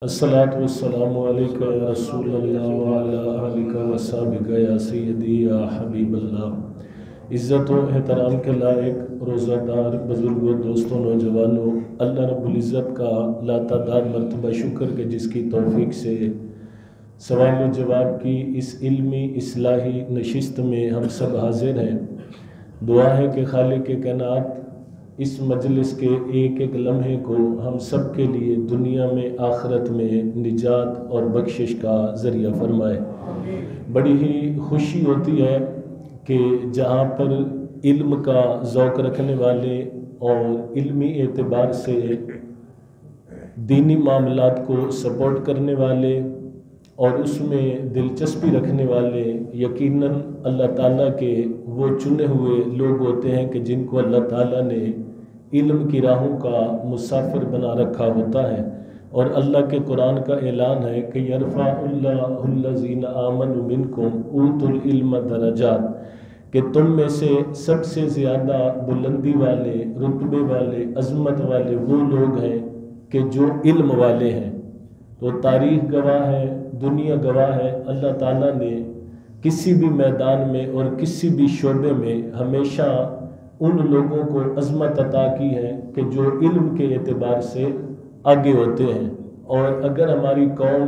الصلاة والسلام علیکہ یا رسول اللہ وعلا آلکہ وصحبہ یا سیدی یا حبیب اللہ۔ عزت و احترام کے لائق روزہ دار بزرگوں، دوستوں، نوجوانوں، اللہ رب العزت کا لاتعداد مرتبہ شکر کہ جس کی توفیق سے سوال و جواب کی اس علمی اصلاحی نشست میں ہم سب حاضر ہیں۔ دعا ہے کہ خالق کائنات اس مجلس کے ایک ایک لمحے کو ہم سب کے لیے دنیا میں آخرت میں نجات اور بخشش کا ذریعہ فرمائے۔ بڑی ہی خوشی ہوتی ہے کہ جہاں پر علم کا ذوق رکھنے والے اور علمی اعتبار سے دینی معاملات کو سپورٹ کرنے والے اور اس میں دلچسپی رکھنے والے یقیناً اللہ تعالیٰ کے وہ چنے ہوئے لوگ ہوتے ہیں کہ جن کو اللہ تعالیٰ نے علم کی راہوں کا مسافر بنا رکھا ہوتا ہے۔ اور اللہ کے قرآن کا اعلان ہے کہ یرفع اللہ الذین آمنوا منکم اوتوا العلم درجات، کہ تم میں سے سب سے زیادہ بلندی والے، رتبے والے، عظمت والے وہ لوگ ہیں کہ جو علم والے ہیں۔ تو تاریخ گواہ ہے، دنیا گواہ ہے، اللہ تعالیٰ نے کسی بھی میدان میں اور کسی بھی شعبے میں ہمیشہ ان لوگوں کو عظمت عطا کی ہے کہ جو علم کے اعتبار سے آگے ہوتے ہیں۔ اور اگر ہماری قوم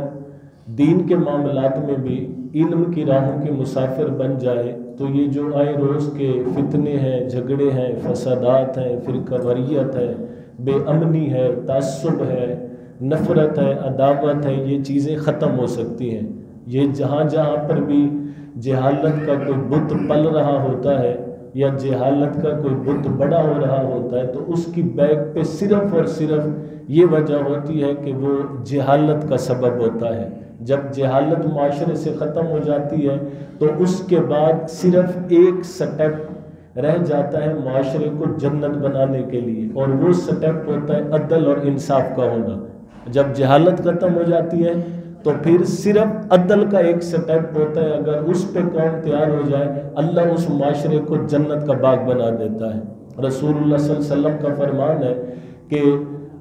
دین کے معاملات میں بھی علم کی راہوں کے مسافر بن جائے تو یہ جو آئے روز کے فتنے ہیں، جھگڑے ہیں، فسادات ہیں، فرقہ واریت ہے، بے امنی ہے، تعصب ہے، نفرت ہے، عداوت ہے، یہ چیزیں ختم ہو سکتی ہیں۔ یہ جہاں جہاں پر بھی جہالت کا کوئی بت پل رہا ہوتا ہے یا جہالت کا کوئی بت بڑا ہو رہا ہوتا ہے تو اس کی بیک پہ صرف اور صرف یہ وجہ ہوتی ہے کہ وہ جہالت کا سبب ہوتا ہے۔ جب جہالت معاشرے سے ختم ہو جاتی ہے تو اس کے بعد صرف ایک سٹیپ رہ جاتا ہے معاشرے کو جنت بنانے کے لیے، اور وہ سٹیپ ہوتا ہے عدل اور انصاف کا ہونا۔ جب جہالت ختم ہو جاتی ہے تو پھر صرف عدل کا ایک سٹیپ ہوتا ہے، اگر اس پہ قوم تیار ہو جائے اللہ اس معاشرے کو جنت کا باغ بنا دیتا ہے۔ رسول اللہ صلی اللہ علیہ وسلم کا فرمان ہے کہ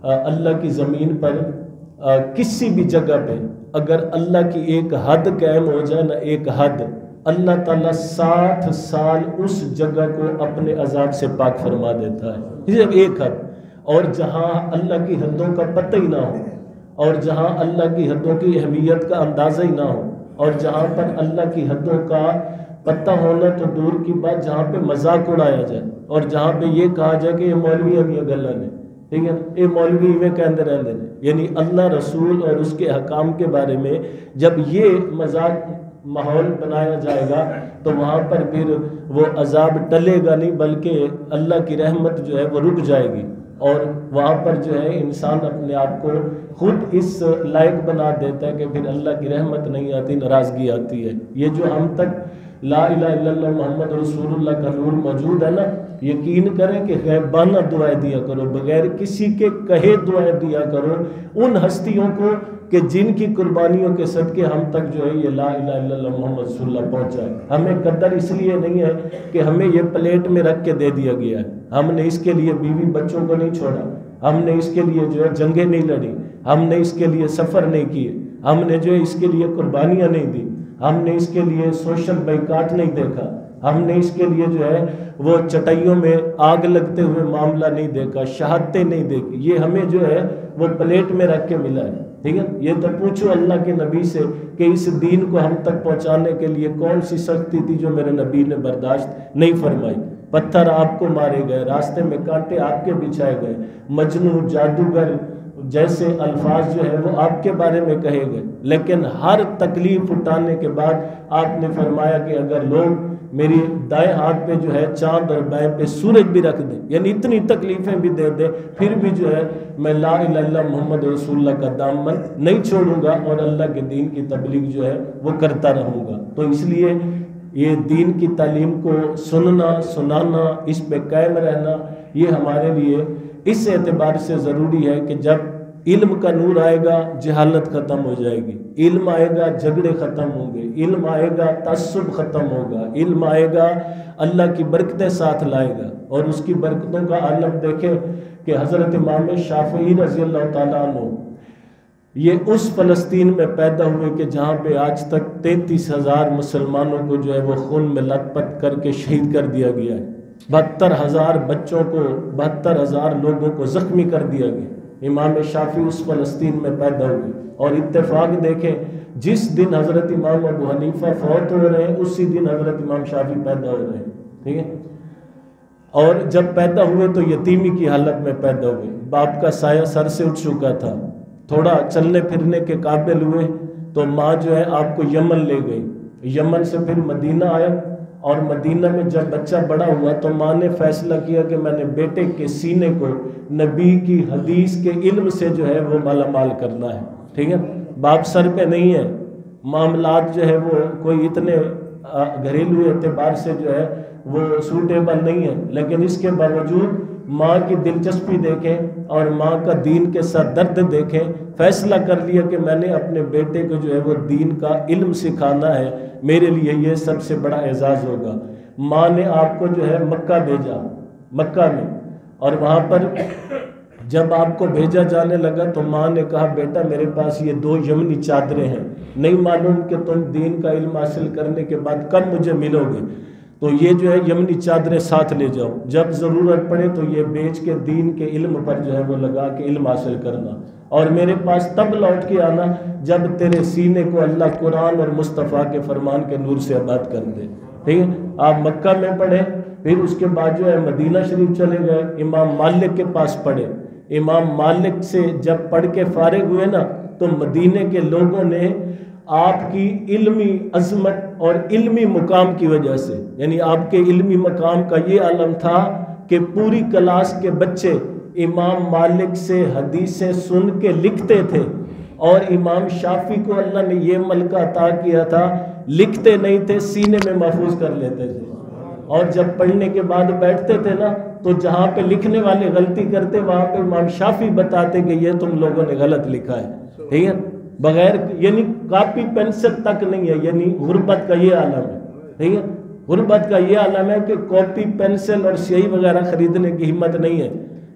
اللہ کی زمین پر کسی بھی جگہ پہ اگر اللہ کی ایک حد قائم ہو جائے نا، ایک حد، اللہ تعالیٰ 60 سال اس جگہ کو اپنے عذاب سے پاک فرما دیتا ہے، صرف ایک حد۔ اور جہاں اللہ کی حدوں کا پتہ ہی نہ ہو، اور جہاں اللہ کی حدوں کی اہمیت کا اندازہ ہی نہ ہو، اور جہاں پر اللہ کی حدوں کا پتہ ہونا تو دور کی بات، جہاں پہ مذاق اڑایا جائے اور جہاں پہ یہ کہا جائے کہ یہ مولوی ہم یہ گلا نے، ٹھیک ہے، یہ مولوی میں کہندے رہندے نے، یعنی اللہ رسول اور اس کے حکام کے بارے میں جب یہ مذاق ماحول بنایا جائے گا تو وہاں پر پھر وہ عذاب ٹلے گا نہیں بلکہ اللہ کی رحمت جو ہے وہ رک جائے گی، اور وہاں پر جو ہے انسان اپنے آپ کو خود اس لائق بنا دیتا ہے کہ پھر اللہ کی رحمت نہیں آتی، ناراضگی آتی ہے۔ یہ جو ہم تک لا الہ الا اللہ محمد رسول اللہ کا نور موجود ہے نا، یقین کریں کہ غیبانہ دعائیں دیا کرو، بغیر کسی کے کہے دعائیں دیا کرو ان ہستیوں کو کہ جن کی قربانیوں کے صدقے ہم تک جو ہے یہ لا الہ الا اللہ محمد رسول اللہ پہنچا ہے۔ ہمیں قدر اس لیے نہیں ہے کہ ہمیں یہ پلیٹ میں رکھ کے دے دیا گیا ہے، ہم نے اس کے لیے بیوی بچوں کو نہیں چھوڑا، ہم نے اس کے لیے جو ہے جنگیں نہیں لڑی، ہم نے اس کے لیے سفر نہیں کیے، ہم نے جو ہے اس کے لیے قربانیاں نہیں دی، ہم نے اس کے لیے سوشل بائیکاٹ نہیں دیکھا، ہم نے اس کے لیے جو ہے وہ چٹائیوں میں آگ لگتے ہوئے معاملہ نہیں دیکھا، شہادتیں نہیں دیکھی، یہ ہمیں جو ہے وہ پلیٹ میں رکھ کے ملا ہے، ٹھیک ہے۔ یہ تو پوچھو اللہ کے نبی سے کہ اس دین کو ہم تک پہنچانے کے لیے کون سی سختی تھی جو میرے نبی نے برداشت نہیں فرمائی۔ پتھر آپ کو مارے گئے، راستے میں کانٹے آپ کے بچھائے گئے، مجنون، جادوگر جیسے الفاظ جو ہے وہ آپ کے بارے میں کہے گئے، لیکن ہر تکلیف اٹھانے کے بعد آپ نے فرمایا کہ اگر لوگ میری دائیں ہاتھ پہ جو ہے چاند اور بائیں پہ سورج بھی رکھ دیں، یعنی اتنی تکلیفیں بھی دے دیں، پھر بھی جو ہے میں لا الہ الا اللہ محمد رسول اللہ کا دامن نہیں چھوڑوں گا اور اللہ کے دین کی تبلیغ جو ہے وہ کرتا رہوں گا۔ تو اس لیے یہ دین کی تعلیم کو سننا، سنانا، اس پہ قائم رہنا، یہ ہمارے لیے اس اعتبار سے ضروری ہے کہ جب علم کا نور آئے گا جہالت ختم ہو جائے گی، علم آئے گا جھگڑے ختم ہوں گے، علم آئے گا تعصب ختم ہوگا، علم آئے گا اللہ کی برکتیں ساتھ لائے گا۔ اور اس کی برکتوں کا عالم دیکھیں کہ حضرت امام شافعی رضی اللہ تعالیٰ عنہ یہ اس فلسطین میں پیدا ہوئے کہ جہاں پہ آج تک 33,000 مسلمانوں کو جو ہے وہ خون میں لت پت کر کے شہید کر دیا گیا ہے، 72,000 بچوں کو، 72,000 لوگوں کو زخمی کر دیا گیا۔ امام شافعی اس فلسطین میں پیدا ہوئے، اور اتفاق دیکھیں جس دن حضرت امام ابو حنیفہ فوت ہو رہے ہیں اسی دن حضرت امام شافعی پیدا ہو رہے ہیں، ٹھیک ہے۔ اور جب پیدا ہوئے تو یتیمی کی حالت میں پیدا ہوئے، باپ کا سایہ سر سے اٹھ چکا تھا، تھوڑا چلنے پھرنے کے قابل ہوئے تو ماں جو ہے آپ کو یمن لے گئی، یمن سے پھر مدینہ آیا، اور مدینہ میں جب بچہ بڑا ہوا تو ماں نے فیصلہ کیا کہ میں نے بیٹے کے سینے کو نبی کی حدیث کے علم سے جو ہے وہ مالا مال کرنا ہے، ٹھیک ہے۔ باپ سر پہ نہیں ہے، معاملات جو ہے وہ کوئی اتنے گھریلو اعتبار سے جو ہے وہ سوٹیبل نہیں ہے، لیکن اس کے باوجود ماں کی دلچسپی دیکھیں اور ماں کا دین کے ساتھ درد دیکھیں، فیصلہ کر لیا کہ میں نے اپنے بیٹے کو جو ہے وہ دین کا علم سکھانا ہے، میرے لیے یہ سب سے بڑا اعزاز ہوگا۔ ماں نے آپ کو جو ہے مکہ بھیجا، مکہ میں، اور وہاں پر جب آپ کو بھیجا جانے لگا تو ماں نے کہا بیٹا میرے پاس یہ 2 یمنی چادریں ہیں، نہیں معلوم کہ تم دین کا علم حاصل کرنے کے بعد کب مجھے ملو گے، تو یہ جو ہے یمنی چادریں ساتھ لے جاؤ، جب ضرورت پڑے تو یہ بیچ کے دین کے علم پر جو ہے وہ لگا کے علم حاصل کرنا، اور میرے پاس تب لوٹ کے آنا جب تیرے سینے کو اللہ قرآن اور مصطفیٰ کے فرمان کے نور سے آباد کر دے، ٹھیک ہے۔ آپ مکہ میں پڑھے، پھر اس کے بعد جو ہے مدینہ شریف چلے گئے، امام مالک کے پاس پڑھے، امام مالک سے جب پڑھ کے فارغ ہوئے نا تو مدینے کے لوگوں نے آپ کی علمی عظمت اور علمی مقام کی وجہ سے، یعنی آپ کے علمی مقام کا یہ عالم تھا کہ پوری کلاس کے بچے امام مالک سے حدیثیں سن کے لکھتے تھے، اور امام شافعی کو اللہ نے یہ ملکہ عطا کیا تھا، لکھتے نہیں تھے، سینے میں محفوظ کر لیتے تھے، اور جب پڑھنے کے بعد بیٹھتے تھے نا تو جہاں پہ لکھنے والے غلطی کرتے وہاں پہ امام شافعی بتاتے کہ یہ تم لوگوں نے غلط لکھا ہے، ٹھیک ہے، بغیر یعنی کاپی پینسل تک نہیں ہے، یعنی غربت کا یہ عالم ہے، ٹھیک ہے، غربت کا یہ عالم ہے کہ کاپی پینسل اور سیاہی وغیرہ خریدنے کی ہمت نہیں ہے،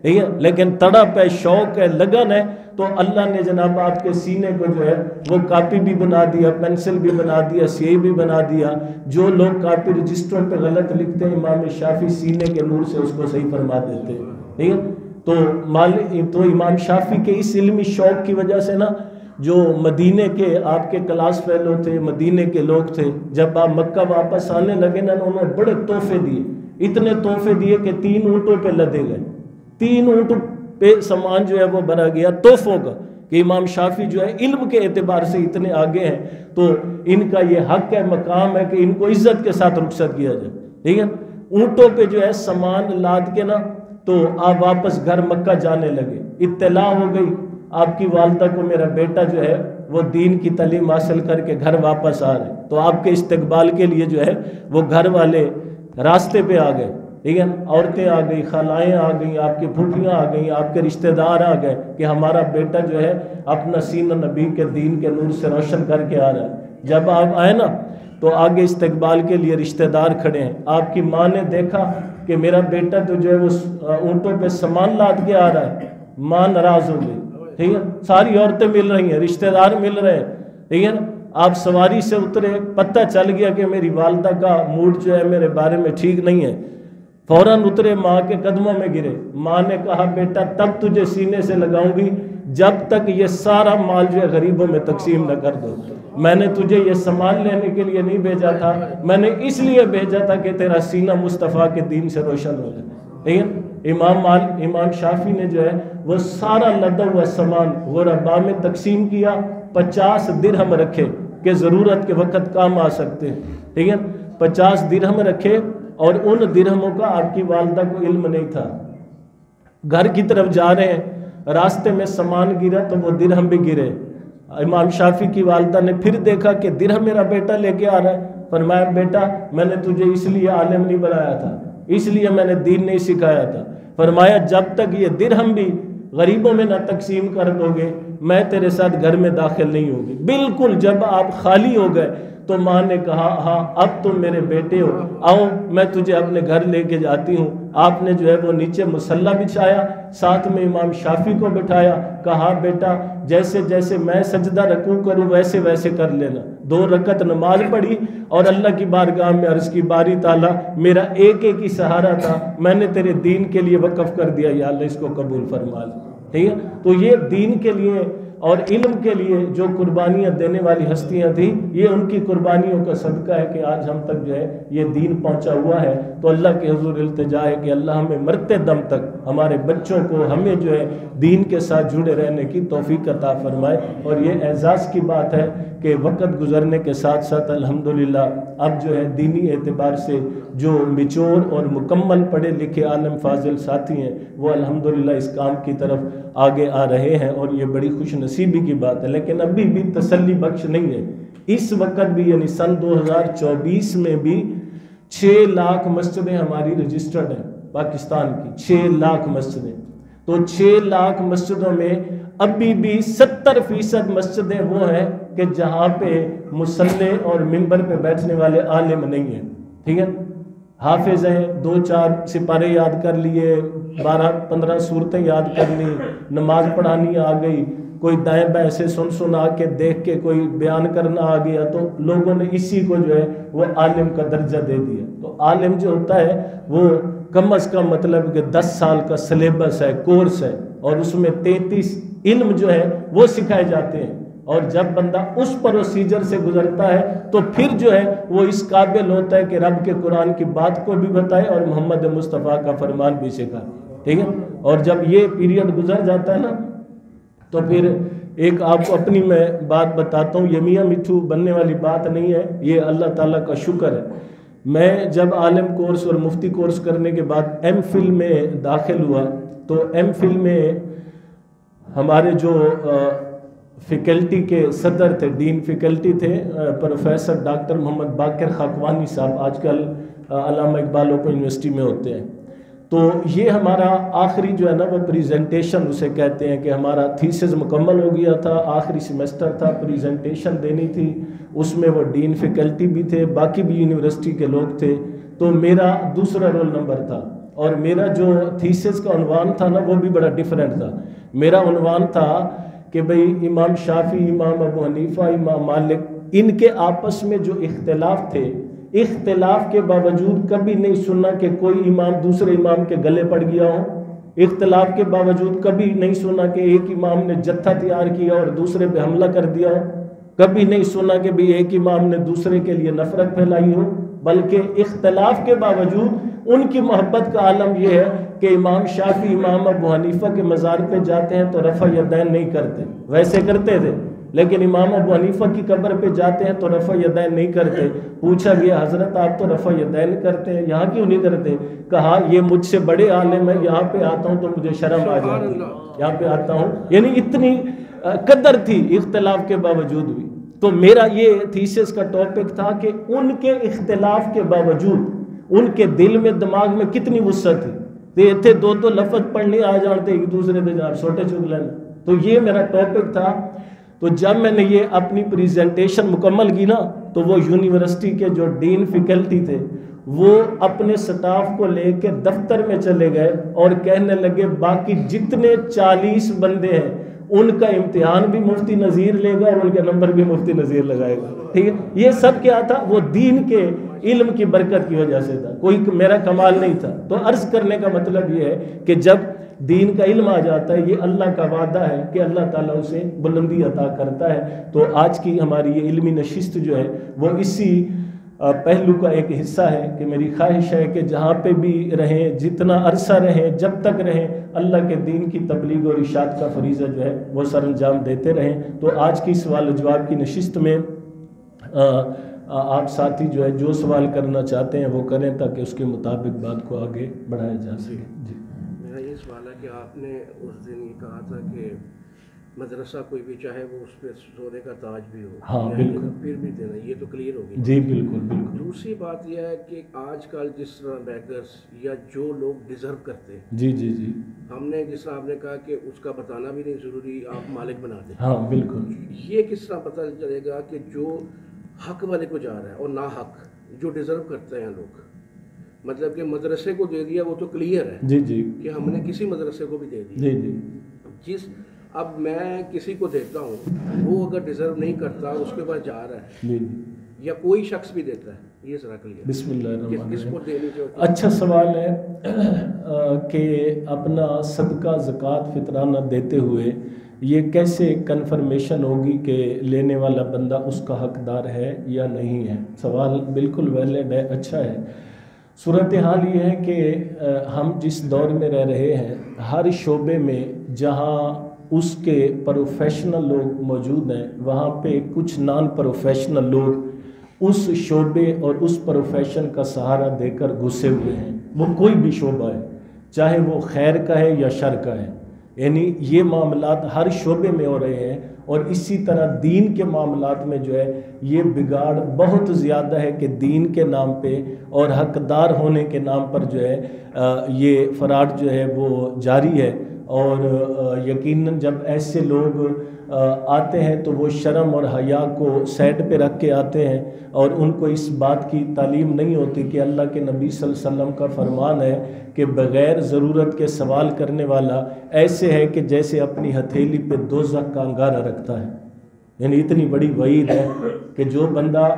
ٹھیک ہے، لیکن تڑپ ہے، شوق ہے، لگن ہے، تو اللہ نے جناب آپ کے سینے کو جو ہے وہ کاپی بھی بنا دیا، پینسل بھی بنا دیا، سیاہی بھی بنا دیا۔ جو لوگ کاپی رجسٹروں پہ غلط لکھتے ہیں امام شافعی سینے کے نور سے اس کو صحیح فرما دیتے ہیں، ٹھیک ہے۔ تو امام شافعی کے اس علمی شوق کی وجہ سے نا جو مدینے کے آپ کے کلاس فیلو تھے، مدینے کے لوگ تھے، جب آپ مکہ واپس آنے لگے نا انہوں نے بڑے تحفے دیے، اتنے تحفے دیے کہ 3 اونٹوں پہ لدے گئے، 3 اونٹ پہ سامان جو ہے وہ بھرا گیا تحفوں کا، کہ امام شافعی جو ہے علم کے اعتبار سے اتنے آگے ہیں تو ان کا یہ حق ہے، مقام ہے کہ ان کو عزت کے ساتھ رخصت کیا جائے، ٹھیک ہے۔ اونٹوں پہ جو ہے سامان لاد کے نا تو آپ واپس گھر مکہ جانے لگے، اطلاع ہو گئی آپ کی والدہ کو میرا بیٹا جو ہے وہ دین کی تعلیم حاصل کر کے گھر واپس آ رہے، تو آپ کے استقبال کے لیے جو ہے وہ گھر والے راستے پہ آ گئے، ٹھیک ہے، عورتیں آ گئی، خالائیں آ گئیں، آپ کی پھوپھیاں آ گئیں، آپ کے رشتہ دار آ گئے کہ ہمارا بیٹا جو ہے اپنا سینہ نبی کے دین کے نور سے روشن کر کے آ رہا ہے۔ جب آپ آئے نا تو آگے استقبال کے لیے رشتہ دار کھڑے ہیں، آپ کی ماں نے دیکھا کہ میرا بیٹا تو جو ہے وہ اونٹوں پہ سامان لاد کے آ رہا ہے، ماں ناراض ہو گئی، ٹھیک ہے، ساری عورتیں مل رہی ہیں، رشتہ دار مل رہے ہیں، ٹھیک ہے نا، آپ سواری سے اترے، پتہ چل گیا کہ میری والدہ کا موڈ جو ہے میرے بارے میں ٹھیک نہیں ہے، فوراً اترے، ماں کے قدموں میں گرے، ماں نے کہا بیٹا تب تجھے سینے سے لگاؤں گی جب تک یہ سارا مال جو ہے غریبوں میں تقسیم نہ کر دو، میں نے تجھے یہ سامان لینے کے لیے نہیں بھیجا تھا، میں نے اس لیے بھیجا تھا کہ تیرا سینہ مصطفیٰ کے دین سے روشن ہو جائے، ٹھیک ہے۔ امام شافعی نے جو ہے وہ سارا لدا ہوا سامان غرباء میں تقسیم کیا، 50 درہم رکھے کہ ضرورت کے وقت کام آ سکتے ہیں، ٹھیک ہے، 50 درہم رکھے، اور ان درہموں کا آپ کی والدہ کو علم نہیں تھا، گھر کی طرف جا رہے ہیں، راستے میں سامان گرا تو وہ درہم بھی گرے، امام شافعی کی والدہ نے پھر دیکھا کہ درہم میرا بیٹا لے کے آ رہا ہے، فرمایا بیٹا میں نے تجھے اس لیے عالم نہیں بنایا تھا، اس لیے میں نے دین نہیں سکھایا تھا، فرمایا جب تک یہ درہم بھی غریبوں میں نہ تقسیم کر دو گے میں تیرے ساتھ گھر میں داخل نہیں ہوں گی۔ بالکل جب آپ خالی ہو گئے تو ماں نے کہا ہاں اب تم میرے بیٹے ہو، آؤ میں تجھے اپنے گھر لے کے جاتی ہوں۔ آپ نے جو ہے وہ نیچے مصلی بچھایا، ساتھ میں امام شافعی کو بٹھایا، کہا بیٹا جیسے جیسے میں سجدہ رکوع کروں ویسے ویسے کر لینا۔ 2 رکعت نماز پڑھی اور اللہ کی بارگاہ میں عرض کی باری تعالیٰ میرا ایک ہی سہارا تھا، میں نے تیرے دین کے لیے وقف کر دیا، یا اللہ اس کو قبول فرما لے۔ ٹھیک ہے، تو یہ دین کے لیے اور علم کے لیے جو قربانیاں دینے والی ہستیاں تھیں، یہ ان کی قربانیوں کا صدقہ ہے کہ آج ہم تک جو ہے یہ دین پہنچا ہوا ہے۔ تو اللہ کے حضور التجا ہے کہ اللہ ہمیں مرتے دم تک ہمارے بچوں کو ہمیں جو ہے دین کے ساتھ جڑے رہنے کی توفیق عطا فرمائے۔ اور یہ اعزاز کی بات ہے کہ وقت گزرنے کے ساتھ ساتھ الحمدللہ اب جو ہے دینی اعتبار سے جو میچور اور مکمل پڑھے لکھے عالم فاضل ساتھی ہیں وہ الحمدللہ اس کام کی طرف آگے آ رہے ہیں، اور یہ بڑی خوش نصیبی کی بات ہے۔ لیکن ابھی بھی تسلی بخش نہیں ہے، اس وقت بھی یعنی سن 2024 میں بھی 6 لاکھ مسجدیں ہماری رجسٹرڈ ہیں پاکستان کی، 6 لاکھ مسجدیں۔ تو 6 لاکھ مسجدوں میں ابھی بھی 70% مسجدیں وہ ہیں کہ جہاں پہ مصلی اور منبر پہ بیٹھنے والے عالم نہیں ہیں۔ ٹھیک ہے، حافظ ہیں، 2-4 سپارے یاد کر لیے، 12-15 صورتیں یاد کر لی، نماز پڑھانی آ گئی، کوئی دائیں بائیں سے سنا کے دیکھ کے کوئی بیان کرنا آ گیا، تو لوگوں نے اسی کو جو ہے وہ عالم کا درجہ دے دیا۔ تو عالم جو ہوتا ہے وہ کم از کم مطلب کہ 10 سال کا سلیبس ہے، کورس ہے، اور اس میں 33 علم جو ہے وہ سکھائے جاتے ہیں۔ اور جب بندہ اس پروسیجر سے گزرتا ہے تو پھر جو ہے وہ اس قابل ہوتا ہے کہ رب کے قرآن کی بات کو بھی بتائے اور محمد مصطفیٰ کا فرمان بھی سکھائے۔ ٹھیک ہے، اور جب یہ پیریڈ گزر جاتا ہے نا تو پھر ایک آپ کو اپنی میں بات بتاتا ہوں، یہ میاں مٹھو بننے والی بات نہیں ہے، یہ اللہ تعالیٰ کا شکر ہے۔ میں جب عالم کورس اور مفتی کورس کرنے کے بعد ایم فل میں داخل ہوا تو ایم فل میں ہمارے جو فیکلٹی کے صدر تھے، ڈین فیکلٹی تھے، پروفیسر ڈاکٹر محمد باقر خاکوانی صاحب، آج کل علامہ اقبال اوپن یونیورسٹی میں ہوتے ہیں۔ تو یہ ہمارا آخری جو ہے نا وہ پریزنٹیشن اسے کہتے ہیں کہ ہمارا تھیسس مکمل ہو گیا تھا، آخری سیمسٹر تھا، پریزنٹیشن دینی تھی، اس میں وہ ڈین فیکلٹی بھی تھے، باقی بھی یونیورسٹی کے لوگ تھے۔ تو میرا دوسرا رول نمبر تھا، اور میرا جو تھیسس کا عنوان تھا نا وہ بھی بڑا ڈیفرنٹ تھا۔ میرا عنوان تھا کہ بھئی امام شافعی، امام ابو حنیفہ، امام مالک، ان کے آپس میں جو اختلاف تھے، اختلاف کے باوجود کبھی نہیں سنا کہ کوئی امام دوسرے امام کے گلے پڑ گیا ہو، اختلاف کے باوجود کبھی نہیں سنا کہ ایک امام نے جتھا تیار کیا اور دوسرے پہ حملہ کر دیا ہو، کبھی نہیں سنا کہ بھی ایک امام نے دوسرے کے لیے نفرت پھیلائی ہو، بلکہ اختلاف کے باوجود ان کی محبت کا عالم یہ ہے کہ امام شافعی، امام ابو حنیفہ کے مزار پہ جاتے ہیں تو رفع یدین نہیں کرتے، ویسے کرتے تھے، لیکن امام ابو حنیفہ کی قبر پہ جاتے ہیں تو رفع یدین نہیں کرتے۔ پوچھا گیا حضرت آپ تو رفع یدین کرتے ہیں، یہاں کیوں نہیں کرتے؟ کہا یہ مجھ سے بڑے عالم ہیں، یہاں پہ آتا ہوں تو مجھے شرم آ جاتی ہے، یہاں پہ آتا ہوں، یعنی اتنی قدر تھی اختلاف کے باوجود بھی۔ تو میرا یہ تھیسس کا ٹاپک تھا کہ ان کے اختلاف کے باوجود ان کے دل میں دماغ میں کتنی وسعت تھی، تھے 2 لفظ پڑھنے آ جانتے ایک دوسرے پہ جناب چھوٹے چک لینا۔ تو یہ میرا ٹاپک تھا۔ تو جب میں نے یہ اپنی پریزنٹیشن مکمل کی نا تو وہ یونیورسٹی کے جو ڈین فیکلٹی تھے وہ اپنے سٹاف کو لے کے دفتر میں چلے گئے اور کہنے لگے باقی جتنے 40 بندے ہیں ان کا امتحان بھی مفتی نذیر لے گا اور ان کے نمبر بھی مفتی نذیر لگائے گا۔ ٹھیک ہے، یہ سب کیا تھا؟ وہ دین کے علم کی برکت کی وجہ سے تھا، کوئی میرا کمال نہیں تھا۔ تو عرض کرنے کا مطلب یہ ہے کہ جب دین کا علم آ جاتا ہے، یہ اللہ کا وعدہ ہے کہ اللہ تعالیٰ اسے بلندی عطا کرتا ہے۔ تو آج کی ہماری یہ علمی نشست جو ہے وہ اسی پہلو کا ایک حصہ ہے کہ میری خواہش ہے کہ جہاں پہ بھی رہیں، جتنا عرصہ رہیں، جب تک رہیں، اللہ کے دین کی تبلیغ اور ارشاد کا فریضہ جو ہے وہ سر انجام دیتے رہیں۔ تو آج کی سوال و جواب کی نشست میں آپ ساتھی جو ہے جو سوال کرنا چاہتے ہیں وہ کریں تاکہ اس کے مطابق بات کو آگے بڑھایا جا سکے۔ جی، میرا یہ سوال ہے کہ آپ نے اس دن یہ کہا تھا کہ مدرسہ کوئی بھی چاہے وہ اس پہ سونے کا تاج بھی ہو، ہاں بالکل، پھر بھی دینا، یہ تو کلیئر ہوگی۔ جی بالکل بالکل۔ دوسری بات یہ ہے کہ آج کل جس طرح بیکرز یا جو لوگ ڈیزرو کرتے ہیں، جی جی جی، ہم نے جس طرح آپ نے کہا کہ اس کا بتانا بھی نہیں ضروری، آپ مالک بنا دیں، ہاں بالکل۔ یہ کس طرح پتہ چلے گا کہ جو حق والے کو جا رہا ہے اور نا حق جو ڈیزرو کرتے ہیں لوگ. مطلب کہ مدرسے کو دے دیا وہ تو کلیئر ہے جی جی کہ ہم نے کسی مدرسے کو بھی دے دیا. جی جی جس اب میں کسی کو دیتا ہوں وہ اگر ڈیزرو نہیں کرتا اس کے بعد جا رہا ہے جی یا کوئی شخص بھی دیتا ہے, یہ ذرا کلیئر. بسم اللہ الرحمن کس کو الرحیم. دینی چاہیے؟ اچھا سوال ہے کہ اپنا صدقہ زکوٰۃ فطرانہ دیتے ہوئے یہ کیسے کنفرمیشن ہوگی کہ لینے والا بندہ اس کا حقدار ہے یا نہیں ہے. سوال بالکل ویلڈ ہے, اچھا ہے. صورتحال یہ ہے کہ ہم جس دور میں رہ رہے ہیں ہر شعبے میں جہاں اس کے پروفیشنل لوگ موجود ہیں وہاں پہ کچھ نان پروفیشنل لوگ اس شعبے اور اس پروفیشن کا سہارا دے کر گھسے ہوئے ہیں. وہ کوئی بھی شعبہ ہے, چاہے وہ خیر کا ہے یا شر کا ہے. یعنی یہ معاملات ہر شعبے میں ہو رہے ہیں, اور اسی طرح دین کے معاملات میں جو ہے یہ بگاڑ بہت زیادہ ہے کہ دین کے نام پہ اور حقدار ہونے کے نام پر جو ہے یہ فراڈ جو ہے وہ جاری ہے. اور یقیناً جب ایسے لوگ آتے ہیں تو وہ شرم اور حیا کو سائڈ پہ رکھ کے آتے ہیں, اور ان کو اس بات کی تعلیم نہیں ہوتی کہ اللہ کے نبی صلی اللہ علیہ وسلم کا فرمان ہے کہ بغیر ضرورت کے سوال کرنے والا ایسے ہے کہ جیسے اپنی ہتھیلی پہ دوزخ کا انگارہ رکھتا ہے. یعنی اتنی بڑی وعید ہے کہ جو بندہ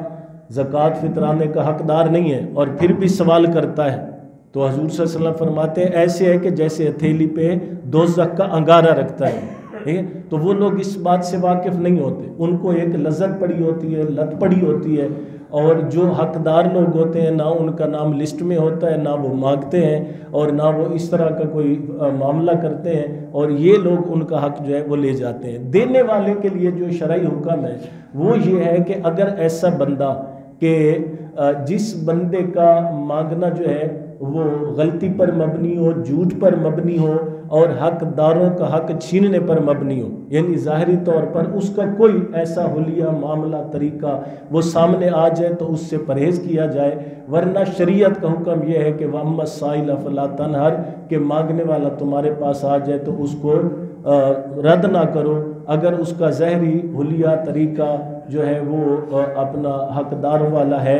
زکوٰۃ فطرانے کا حقدار نہیں ہے اور پھر بھی سوال کرتا ہے تو حضور صلی اللہ علیہ وسلم فرماتے ہیں ایسے ہے کہ جیسے ہتھیلی پہ دوزخ کا انگارہ رکھتا ہے. ٹھیک ہے, تو وہ لوگ اس بات سے واقف نہیں ہوتے. ان کو ایک لذت پڑی ہوتی ہے, لت پڑی ہوتی ہے, اور جو حقدار لوگ ہوتے ہیں نہ ان کا نام لسٹ میں ہوتا ہے, نہ وہ مانگتے ہیں اور نہ وہ اس طرح کا کوئی معاملہ کرتے ہیں, اور یہ لوگ ان کا حق جو ہے وہ لے جاتے ہیں. دینے والے کے لیے جو شرعی حکم ہے وہ یہ ہے کہ اگر ایسا بندہ کہ جس بندے کا مانگنا جو ہے وہ غلطی پر مبنی ہو, جھوٹ پر مبنی ہو اور حقداروں کا حق چھیننے پر مبنی ہو, یعنی ظاہری طور پر اس کا کوئی ایسا حلیہ معاملہ طریقہ وہ سامنے آ جائے تو اس سے پرہیز کیا جائے. ورنہ شریعت کا حکم یہ ہے کہ وَأَمَّا السَّائِلَ فَلَا تَنْهَرْ, کہ مانگنے والا تمہارے پاس آ جائے تو اس کو رد نہ کرو. اگر اس کا ظاہری حلیہ طریقہ جو ہے وہ اپنا حقداروں والا ہے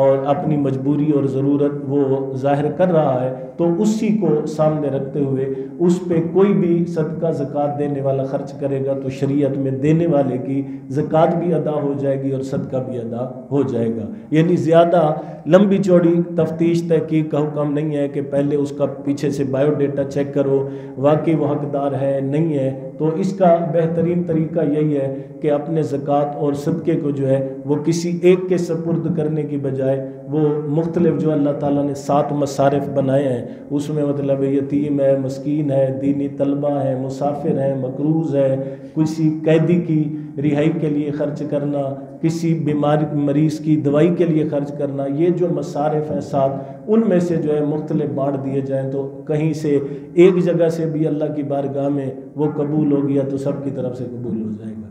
اور اپنی مجبوری اور ضرورت وہ ظاہر کر رہا ہے تو اسی کو سامنے رکھتے ہوئے اس پہ کوئی بھی صدقہ زکوٰۃ دینے والا خرچ کرے گا تو شریعت میں دینے والے کی زکوٰۃ بھی ادا ہو جائے گی اور صدقہ بھی ادا ہو جائے گا. یعنی زیادہ لمبی چوڑی تفتیش تحقیق کا حکم نہیں ہے کہ پہلے اس کا پیچھے سے بایو ڈیٹا چیک کرو واقعی وہ حقدار ہے نہیں ہے. تو اس کا بہترین طریقہ یہی ہے کہ اپنے زکوٰۃ اور صدقے کو جو ہے وہ کسی ایک کے سپرد کرنے کی بجائے وہ مختلف جو اللہ تعالیٰ نے 7 مصارف بنائے ہیں اس میں مطلب یتیم ہے, مسکین ہے, دینی طلبہ ہے, مسافر ہے, مقروض ہے, کسی قیدی کی رہائی کے لیے خرچ کرنا, کسی بیماری مریض کی دوائی کے لیے خرچ کرنا, یہ جو مصارف ہیں 7 ان میں سے جو ہے مختلف بانٹ دیے جائیں تو کہیں سے ایک جگہ سے بھی اللہ کی بارگاہ میں وہ قبول ہو گیا تو سب کی طرف سے قبول ہو جائے گا.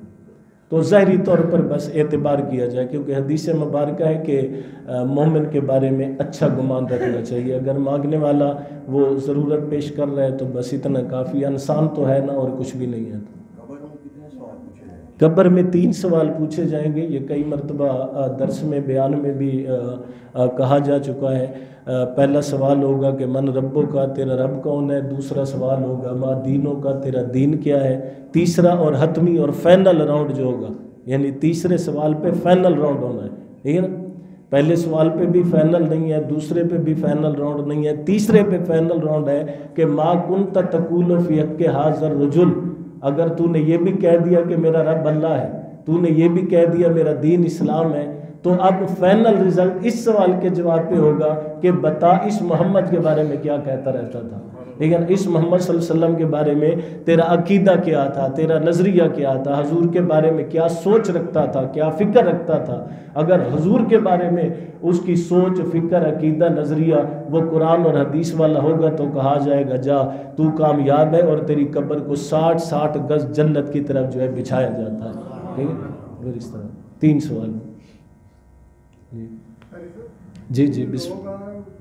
تو ظاہری طور پر بس اعتبار کیا جائے, کیونکہ حدیث مبارکہ ہے کہ مومن کے بارے میں اچھا گمان رکھنا چاہیے. اگر مانگنے والا وہ ضرورت پیش کر رہا ہے تو بس اتنا کافی, انسان تو ہے نا اور کچھ بھی نہیں ہے. قبر میں 3 سوال پوچھے جائیں گے. یہ کئی مرتبہ درس میں بیان میں بھی کہا جا چکا ہے. پہلا سوال ہوگا کہ من ربوں کا, تیرا رب کون ہے. دوسرا سوال ہوگا ما دینوں کا, تیرا دین کیا ہے. تیسرا اور حتمی اور فائنل راؤنڈ جو ہوگا, یعنی تیسرے سوال پہ فائنل راؤنڈ ہونا ہے. ٹھیک ہے نا, پہلے سوال پہ بھی فائنل نہیں ہے, دوسرے پہ بھی فائنل راؤنڈ نہیں ہے, تیسرے پہ فائنل راؤنڈ ہے کہ ما کنت تقول فی حق ھذا الرجل, اگر تو نے یہ بھی کہہ دیا کہ میرا رب اللہ ہے, تو نے یہ بھی کہہ دیا میرا دین اسلام ہے, تو اب فائنل رزلٹ اس سوال کے جواب پہ ہوگا کہ بتا اس محمد کے بارے میں کیا کہتا رہتا تھا. لیکن اس محمد صلی اللہ علیہ وسلم کے بارے میں تیرا عقیدہ کیا تھا, تیرا نظریہ کیا تھا, حضور کے بارے میں کیا سوچ رکھتا تھا, کیا فکر رکھتا تھا. اگر حضور کے بارے میں اس کی سوچ, فکر, عقیدہ, نظریہ وہ قرآن اور حدیث والا ہوگا تو کہا جائے گا جا تو کامیاب ہے, اور تیری قبر کو 60 گز جنت کی طرف جو ہے بچھایا جاتا ہے. ٹھیک ہے, اس طرح 3 سوال. جی جی بسم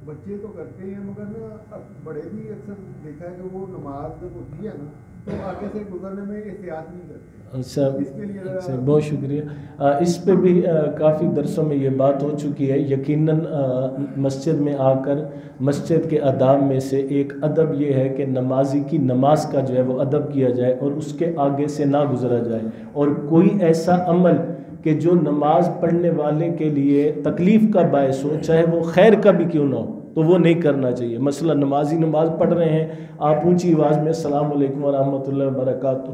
بچے تو کرتے ہیں مگر نا بڑے بھی اکثر دیکھا ہے کہ وہ نماز جب ہوتی ہے نا تو آگے سے گزرنے میں احتیاط نہیں کرتے. اچھا بہت شکریہ. اس پہ بھی کافی درسوں میں یہ بات ہو چکی ہے. یقیناً مسجد میں آ کر مسجد کے آداب میں سے ایک ادب یہ ہے کہ نمازی کی نماز کا جو ہے وہ ادب کیا جائے اور اس کے آگے سے نہ گزرا جائے, اور کوئی ایسا عمل کہ جو نماز پڑھنے والے کے لیے تکلیف کا باعث ہو, چاہے وہ خیر کا بھی کیوں نہ ہو, تو وہ نہیں کرنا چاہیے. مثلا نمازی نماز پڑھ رہے ہیں, آپ اونچی آواز میں السلام علیکم ورحمۃ اللہ وبرکاتہ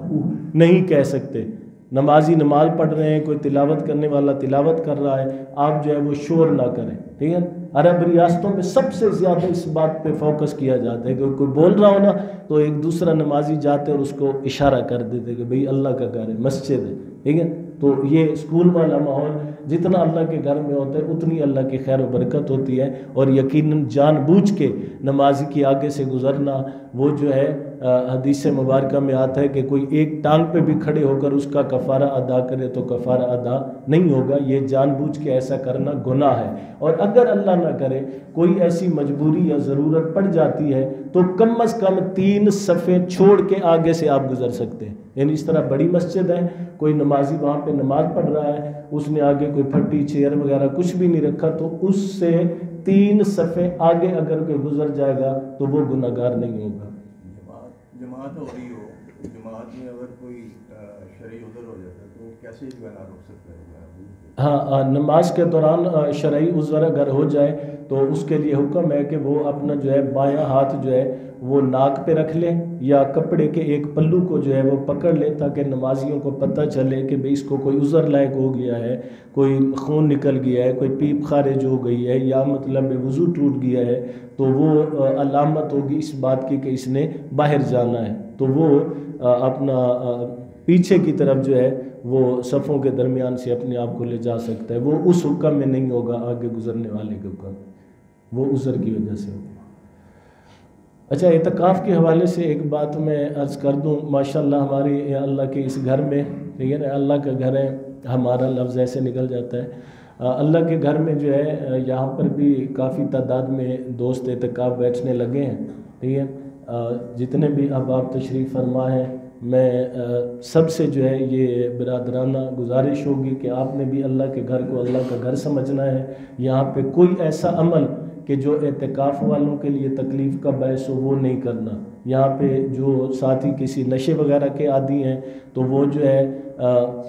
نہیں کہہ سکتے. نمازی نماز پڑھ رہے ہیں, کوئی تلاوت کرنے والا تلاوت کر رہا ہے, آپ جو ہے وہ شور نہ کریں. ٹھیک ہے, عرب ریاستوں میں سب سے زیادہ اس بات پہ فوکس کیا جاتا ہے کہ کوئی بول رہا ہو نا تو ایک دوسرا نمازی جاتے اور اس کو اشارہ کر دیتے کہ بھئی اللہ کا گھر ہے, مسجد ہے. ٹھیک ہے, تو یہ اسکول والا ماحول جتنا اللہ کے گھر میں ہوتا ہے اتنی اللہ کی خیر و برکت ہوتی ہے. اور یقیناً جان بوجھ کے نمازی کے آگے سے گزرنا, وہ جو ہے حدیث مبارکہ میں آتا ہے کہ کوئی ایک ٹانگ پہ بھی کھڑے ہو کر اس کا کفارہ ادا کرے تو کفارہ ادا نہیں ہوگا. یہ جان بوجھ کے ایسا کرنا گناہ ہے. اور اگر اللہ نہ کرے کوئی ایسی مجبوری یا ضرورت پڑ جاتی ہے تو کم از کم 3 صفیں چھوڑ کے آگے سے آپ گزر سکتے ہیں. یعنی اس طرح بڑی مسجد ہے, کوئی نمازی وہاں پہ نماز پڑھ رہا ہے, اس نے آگے کوئی پھٹی چیئر وغیرہ کچھ بھی نہیں رکھا, تو اس سے 3 صفیں آگے اگر کوئی گزر جائے گا تو وہ گناہ گار نہیں ہوگا. جماعت ہو رہی ہو, جماعت میں اگر کوئی شرعی عذر ہو جاتا ہے تو کیسے جو ہے نا روک سکتا ہے؟ ہاں, نماز کے دوران شرعی عذر اگر ہو جائے تو اس کے لیے حکم ہے کہ وہ اپنا جو ہے بایاں ہاتھ جو ہے وہ ناک پہ رکھ لے یا کپڑے کے ایک پلو کو جو ہے وہ پکڑ لے, تاکہ نمازیوں کو پتہ چلے کہ بھئی اس کو کوئی عذر لائق ہو گیا ہے, کوئی خون نکل گیا ہے, کوئی پیپ خارج ہو گئی ہے, یا مطلب وضو ٹوٹ گیا ہے, تو وہ علامت ہوگی اس بات کی کہ اس نے باہر جانا ہے. تو وہ اپنا پیچھے کی طرف جو ہے وہ صفوں کے درمیان سے اپنے آپ کو لے جا سکتا ہے. وہ اس حکم میں نہیں ہوگا آگے گزرنے والے کے حکم, وہ عذر کی وجہ سے ہوگا. اچھا, اعتکاف کے حوالے سے ایک بات میں عرض کر دوں. ماشاءاللہ ہماری اللہ کے اس گھر میں, ٹھیک ہے نا, اللہ کا گھر ہے, ہمارا لفظ ایسے نکل جاتا ہے. اللہ کے گھر میں جو ہے یہاں پر بھی کافی تعداد میں دوست اعتکاف بیٹھنے لگے ہیں. ٹھیک ہے, جتنے بھی آپ تشریف فرما ہیں, میں سب سے جو ہے یہ برادرانہ گزارش ہوگی کہ آپ نے بھی اللہ کے گھر کو اللہ کا گھر سمجھنا ہے. یہاں پہ کوئی ایسا عمل کہ جو اعتکاف والوں کے لیے تکلیف کا باعث ہو وہ نہیں کرنا. یہاں پہ جو ساتھی کسی نشے وغیرہ کے عادی ہیں تو وہ جو ہے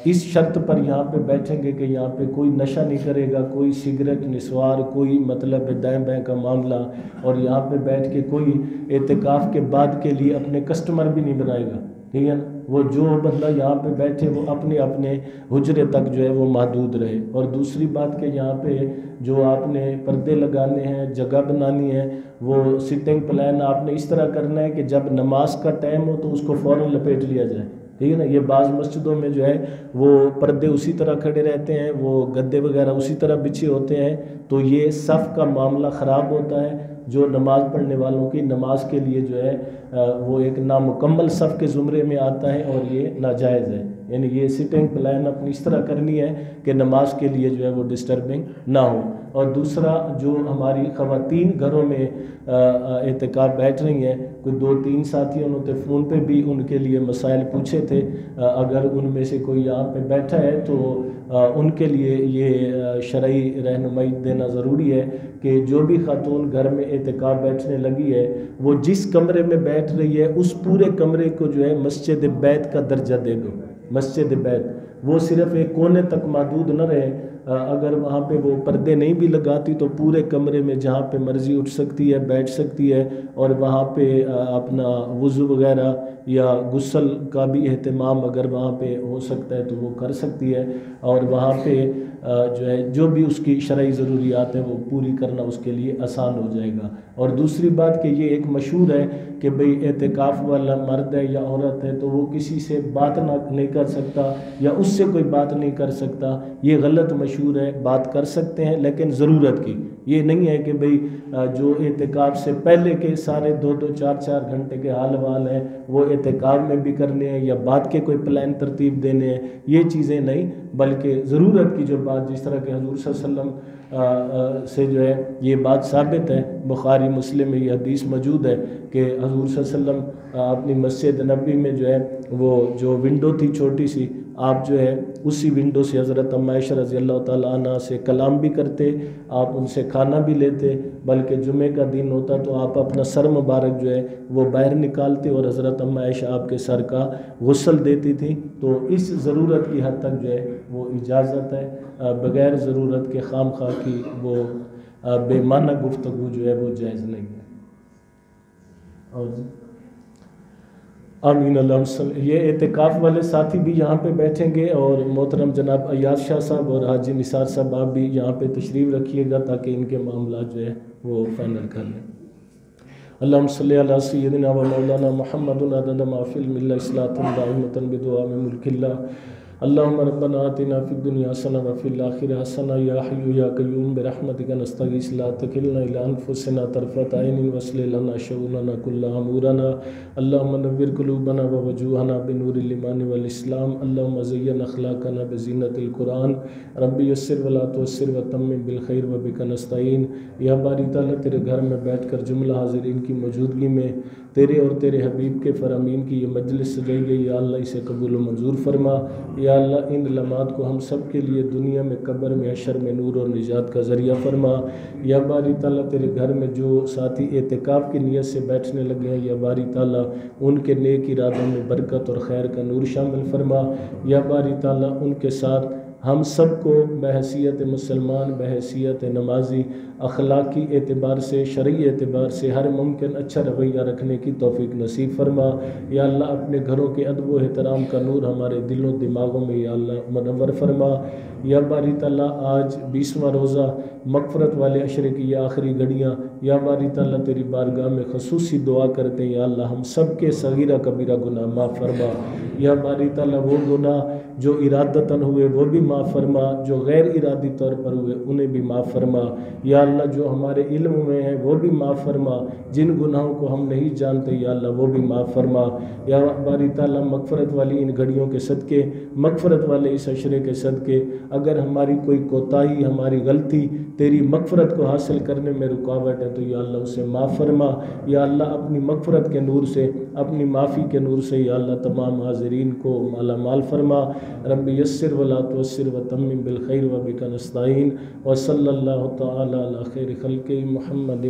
اس شرط پر یہاں پہ بیٹھیں گے کہ یہاں پہ کوئی نشہ نہیں کرے گا, کوئی سگریٹ نسوار, کوئی مطلب دائیں بائیں کا معاملہ, اور یہاں پہ بیٹھ کے کوئی اعتکاف کے بعد کے لیے اپنے کسٹمر بھی نہیں بنائے گا. ٹھیک ہے نا, وہ جو بندہ یہاں پہ بیٹھے وہ اپنے اپنے حجرے تک جو ہے وہ محدود رہے. اور دوسری بات کہ یہاں پہ جو آپ نے پردے لگانے ہیں, جگہ بنانی ہے, وہ سٹنگ پلان آپ نے اس طرح کرنا ہے کہ جب نماز کا ٹائم ہو تو اس کو فوراً لپیٹ لیا جائے. ٹھیک ہے نا, یہ بعض مسجدوں میں جو ہے وہ پردے اسی طرح کھڑے رہتے ہیں, وہ گدے وغیرہ اسی طرح بچھے ہوتے ہیں, تو یہ صف کا معاملہ خراب ہوتا ہے. جو نماز پڑھنے والوں کی نماز کے لیے جو ہے وہ ایک نامکمل صف کے زمرے میں آتا ہے اور یہ ناجائز ہے. یعنی یہ سٹنگ پلان اپنی اس طرح کرنی ہے کہ نماز کے لیے جو ہے وہ ڈسٹربنگ نہ ہو. اور دوسرا, جو ہماری خواتین گھروں میں اعتکاف بیٹھ رہی ہیں, کوئی 2-3 ساتھیوں نے فون پہ بھی ان کے لیے مسائل پوچھے تھے. اگر ان میں سے کوئی یہاں پہ بیٹھا ہے تو ان کے لیے یہ شرعی رہنمائی دینا ضروری ہے کہ جو بھی خاتون گھر میں اعتکاف بیٹھنے لگی ہے وہ جس کمرے میں بیٹھ رہی ہے اس پورے کمرے کو جو ہے مسجد بیت کا درجہ دے دو. مسجد بیت وہ صرف ایک کونے تک محدود نہ رہے. اگر وہاں پہ وہ پردے نہیں بھی لگاتی تو پورے کمرے میں جہاں پہ مرضی اٹھ سکتی ہے, بیٹھ سکتی ہے, اور وہاں پہ اپنا وضو وغیرہ یا غسل کا بھی اہتمام اگر وہاں پہ ہو سکتا ہے تو وہ کر سکتی ہے. اور وہاں پہ جو ہے جو بھی اس کی شرعی ضروریات ہیں وہ پوری کرنا اس کے لیے آسان ہو جائے گا. اور دوسری بات کہ یہ ایک مشہور ہے کہ بھئی اعتکاف والا مرد ہے یا عورت ہے تو وہ کسی سے بات نہیں کر سکتا یا اس سے کوئی بات نہیں کر سکتا. یہ غلط مشہور ہے. بات کر سکتے ہیں لیکن ضرورت کی, یہ نہیں ہے کہ بھئی جو اعتکاف سے پہلے کے سارے 2-2 4-4 گھنٹے کے حال وال ہیں وہ اعتکاف میں بھی کرنے ہیں یا بعد کے کوئی پلان ترتیب دینے ہیں، یہ چیزیں نہیں، بلکہ ضرورت کی جو بات، جس طرح کہ حضور صلی اللہ علیہ وسلم سے جو ہے یہ بات ثابت ہے، بخاری مسلم میں یہ حدیث موجود ہے کہ حضور صلی اللہ علیہ وسلم اپنی مسجد نبوی میں جو ہے وہ جو ونڈو تھی چھوٹی سی، آپ جو ہے اسی ونڈو سے حضرت ام عائشہ رضی اللہ تعالیٰ عنہ سے کلام بھی کرتے، آپ ان سے کھانا بھی لیتے، بلکہ جمعہ کا دن ہوتا تو آپ اپنا سر مبارک جو ہے وہ باہر نکالتے اور حضرت ام عائشہ آپ کے سر کا غسل دیتی تھی۔ تو اس ضرورت کی حد تک جو ہے وہ اجازت ہے، بغیر ضرورت کے خام خواہ کی وہ بے معنی گفتگو جو ہے وہ جائز نہیں ہے۔ اور آمین اللہم صلی۔ یہ اعتکاف والے ساتھی بھی یہاں پہ بیٹھیں گے، اور محترم جناب ایاز شاہ صاحب اور حاجی نثار صاحب آپ بھی یہاں پہ تشریف رکھیے گا تاکہ ان کے معاملات جو ہے وہ فائنل کر لیں۔ اللہم صلی علی سیدنا و مولانا محمد عدد ما فی الملہ اصلاۃ دائمۃ بدعاء ملک اللہ۔ اللہم ربنا آتنا فی الدنیا حسنہ وفی الآخرہ حسنہ یا حی یا قیوم برحمتک نستغیث لا تکلنا الی انفسنا طرفۃ عین واصلح لنا شؤوننا کلها امورنا۔ اللہم نور قلوبنا ووجوہنا بنور الایمان والاسلام۔ اللہم زین اخلاقنا بزینۃ القرآن۔ رب یسر ولا تعسر وتمم بالخیر وبک نستعین۔ یا باری تعالیٰ تیرے گھر میں بیٹھ کر جملہ حاضرین کی موجودگی میں تیرے اور تیرے حبیب کے فرامین کی یہ مجلس سجائی گئی، یا اللہ اسے قبول و منظور فرما۔ یا اللہ ان لمحات کو ہم سب کے لیے دنیا میں، قبر میں، حشر میں نور اور نجات کا ذریعہ فرما۔ یا باری تعالیٰ تیرے گھر میں جو ساتھی اعتکاف کی نیت سے بیٹھنے لگے ہیں، یا باری تعالیٰ ان کے نیک ارادوں میں برکت اور خیر کا نور شامل فرما۔ یا باری تعالیٰ ان کے ساتھ ہم سب کو بحیثیت مسلمان، بحیثیت نمازی، اخلاقی اعتبار سے، شرعی اعتبار سے ہر ممکن اچھا رویہ رکھنے کی توفیق نصیب فرما۔ یا اللہ اپنے گھروں کے ادب و احترام کا نور ہمارے دلوں دماغوں میں یا اللہ منور فرما۔ یا باری تعالیٰ آج 20واں روزہ، مغفرت والے عشرے کی یہ آخری گھڑیاں، یا باری تعالیٰ تیری بارگاہ میں خصوصی دعا کرتے ہیں، یا اللہ ہم سب کے صغیرہ کبیرہ گناہ معاف فرما۔ یا باری تعالیٰ وہ گناہ جو ارادتاً ہوئے وہ بھی معاف فرما، جو غیر ارادی طور پر ہوئے انہیں بھی معاف فرما۔ یا اللہ جو ہمارے علم میں ہیں وہ بھی معاف فرما، جن گناہوں کو ہم نہیں جانتے یا اللہ وہ بھی معاف فرما۔ یا باری تعالیٰ مغفرت والی ان گھڑیوں کے صدقے، مغفرت والے اس عشرے کے صدقے، اگر ہماری کوئی کوتاہی، ہماری غلطی تیری مغفرت کو حاصل کرنے میں رکاوٹ ہے تو یا اللہ اسے معاف فرما۔ یا اللہ اپنی مغفرت کے نور سے، اپنی معافی کے نور سے یا اللہ تمام حاضرین کو مالا مال فرما۔ رب یسر ولا تعسر وتمم بالخیر وبک نستعین، وصلی اللہ تعالی علی خیر خلقہ محمد۔